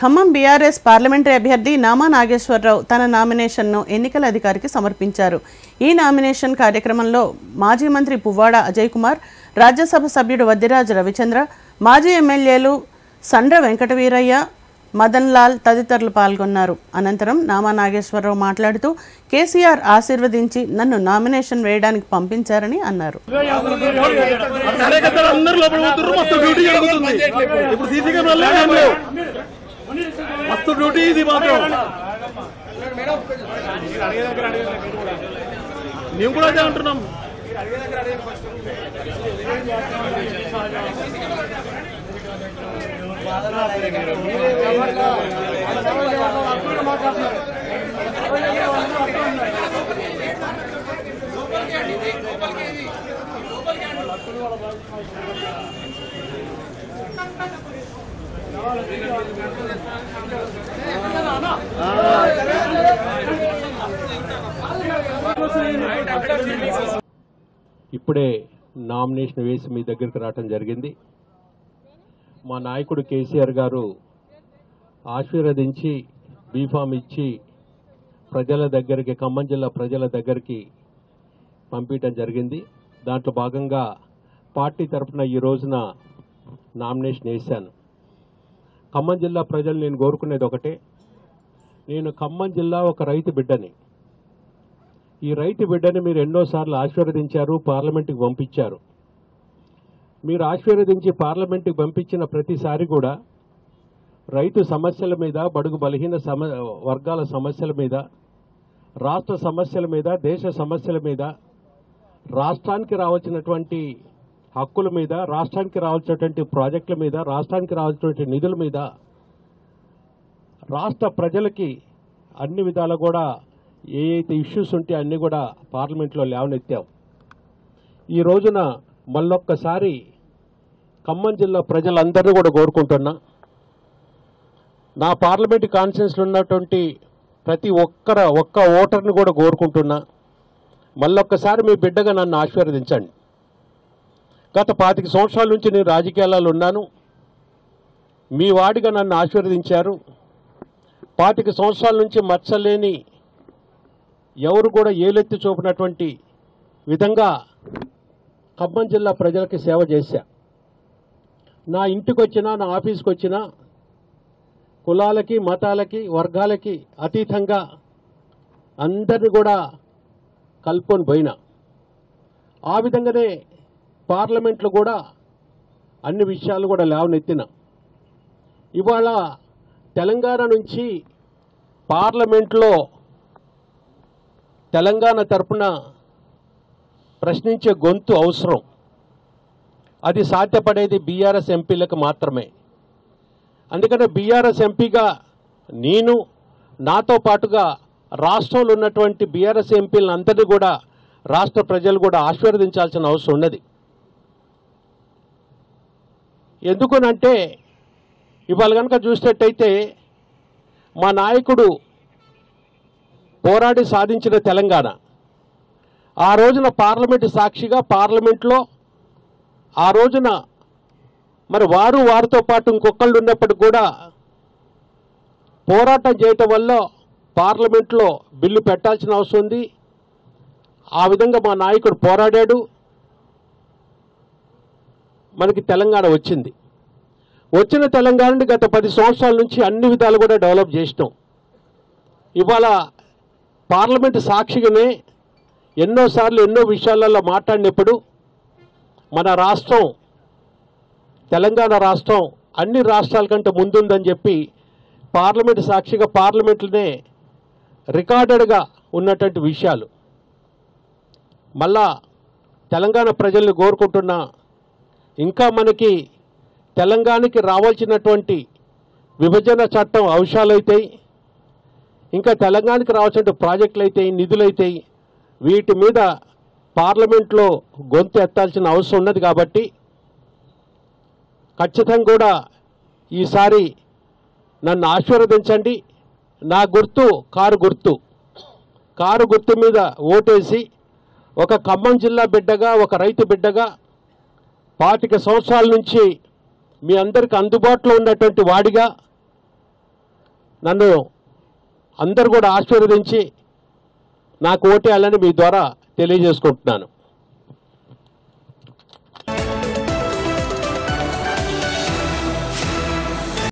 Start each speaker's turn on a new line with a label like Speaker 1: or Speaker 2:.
Speaker 1: Khammam BRS parliamentary అభ్యర్థి నామా నాగేశ్వరరావు తన నామినేషన్ను ఎన్నికల అధికారికి సమర్పించారు. ఈ నామినేషన్ కార్యక్రమంలో మాజీ మంత్రి పువ్వాడ అజయ్ కుమార్, రాజ్యసభ సభ్యుడు వద్దిరాజు రవిచంద్ర, మాజీ ఎమ్మెల్యేలు సండ్ర వెంకటవీరయ్య, మదన్ లాల్ తదితరులు పాల్గొన్నారు. అనంతరం నామా నాగేశ్వరరావు మాట్లాడుతూ కేసీఆర్ ఆశీర్వదించి నన్ను నామినేషన్ వేయడానికి పంపించారని అన్నారు.
Speaker 2: మస్తు డ్యూటీ ఇది మాత్రం మేము కూడా అదే అంటున్నాం.
Speaker 3: ఇప్పుడే నామినేషన్ వేసి మీ దగ్గరికి రావటం జరిగింది. మా నాయకుడు కేసీఆర్ గారు ఆశీర్వదించి బీఫామ్ ఇచ్చి ప్రజల దగ్గరికి, ఖమ్మం జిల్లా ప్రజల దగ్గరికి పంపించడం జరిగింది. దాంట్లో భాగంగా పార్టీ తరఫున ఈ రోజున నామినేషన్ వేశాను. ఖమ్మం జిల్లా ప్రజలు నేను కోరుకునేది ఒకటే, నేను ఖమ్మం జిల్లా ఒక రైతు బిడ్డని. ఈ రైతు బిడ్డని మీరు ఎన్నోసార్లు ఆశీర్వదించారు, పార్లమెంటుకి పంపించారు. మీరు ఆశీర్వదించి పార్లమెంటుకి పంపించిన ప్రతిసారి కూడా రైతు సమస్యల మీద, బడుగు బలహీన వర్గాల సమస్యల మీద, రాష్ట్ర సమస్యల మీద, దేశ సమస్యల మీద, రాష్ట్రానికి రావాల్సినటువంటి హక్కుల మీద, రాష్ట్రానికి రావాల్సినటువంటి ప్రాజెక్టుల మీద, రాష్ట్రానికి రావాల్సినటువంటి నిధుల మీద, రాష్ట్ర ప్రజలకి అన్ని విధాలు కూడా ఏ అయితే ఇష్యూస్ ఉంటే అన్నీ కూడా పార్లమెంట్లో లేవనెత్తాం. ఈ రోజున మళ్ళొక్కసారి ఖమ్మం జిల్లా ప్రజలందరినీ కూడా కోరుకుంటున్నా, నా పార్లమెంటు కాన్స్టిట్యున్సీలో ఉన్నటువంటి ప్రతి ఒక్క ఓటర్ని కూడా కోరుకుంటున్నా, మళ్ళొక్కసారి మీ బిడ్డగా నన్ను ఆశీర్వదించండి. గత 25 సంవత్సరాల నుంచి నేను రాజకీయాలలో ఉన్నాను. మీ వాడిగా నన్ను ఆశీర్వదించారు. 25 సంవత్సరాల నుంచి మచ్చలేని, ఎవరు కూడా ఏలెత్తి చూపినటువంటి విధంగా ఖమ్మం జిల్లా ప్రజలకి సేవ చేశా. నా ఇంటికి వచ్చినా, నా ఆఫీస్కి వచ్చినా కులాలకి, మతాలకి, వర్గాలకి అతీతంగా అందరిని కూడా కలుపుకొని పోయినా. ఆ విధంగానే పార్లమెంట్లో కూడా అన్ని విషయాలు కూడా లేవనెత్తిన. ఇవాళ తెలంగాణ నుంచి పార్లమెంట్లో తెలంగాణ తరపున ప్రశ్నించే గొంతు అవసరం. అది సాధ్యపడేది బీఆర్ఎస్ ఎంపీలకు మాత్రమే. అందుకనే బీఆర్ఎస్ ఎంపీగా నేను, నాతో పాటుగా రాష్ట్రంలో ఉన్నటువంటి బీఆర్ఎస్ ఎంపీలను అందరినీ కూడా రాష్ట్ర ప్రజలు కూడా ఆశీర్వదించాల్సిన అవసరం ఉన్నది. ఎందుకనంటే ఇవాళ కనుక చూసినట్టయితే మా నాయకుడు పోరాడి సాధించిన తెలంగాణ, ఆ రోజున పార్లమెంటు సాక్షిగా పార్లమెంట్లో ఆ రోజున మరి వారితో పాటు ఇంకొకళ్ళు ఉన్నప్పటికీ కూడా పోరాటం చేయటం వల్ల పార్లమెంట్లో బిల్లు పెట్టాల్సిన అవసరం ఉంది. ఆ విధంగా మా నాయకుడు పోరాడాడు, మనకి తెలంగాణ వచ్చింది. వచ్చిన తెలంగాణని గత 10 సంవత్సరాల నుంచి అన్ని విధాలు కూడా డెవలప్ చేసినాం. ఇవాళ పార్లమెంటు సాక్షిగానే ఎన్నోసార్లు ఎన్నో విషయాలలో మాట్లాడినప్పుడు మన రాష్ట్రం, తెలంగాణ రాష్ట్రం అన్ని రాష్ట్రాల కంటే ముందుందని చెప్పి పార్లమెంటు సాక్షిగా పార్లమెంట్లోనే రికార్డెడ్గా ఉన్నటువంటి విషయాలు. మళ్ళా తెలంగాణ ప్రజల్ని కోరుకుంటున్నా, ఇంకా మనకి తెలంగాణకి రావాల్సినటువంటి విభజన చట్టం అంశాలైతాయి, ఇంకా తెలంగాణకి రావాల్సిన ప్రాజెక్టులు అయితాయి, నిధులైతాయి, వీటి మీద పార్లమెంట్లో గొంతు ఎత్తాల్సిన అవసరం ఉన్నది. కాబట్టి ఖచ్చితంగా కూడా ఈసారి నన్ను ఆశీర్వదించండి. నా గుర్తు కారు గుర్తు మీద ఓటేసి ఒక ఖమ్మం జిల్లా బిడ్డగా, ఒక రైతు బిడ్డగా 25 సంవత్సరాల నుంచి మీ అందరికి అందుబాటులో ఉన్నటువంటి వాడిగా నన్ను అందరూ కూడా ఆశీర్వదించి నాకు ఓటేయాలని మీ ద్వారా తెలియజేసుకుంటున్నాను.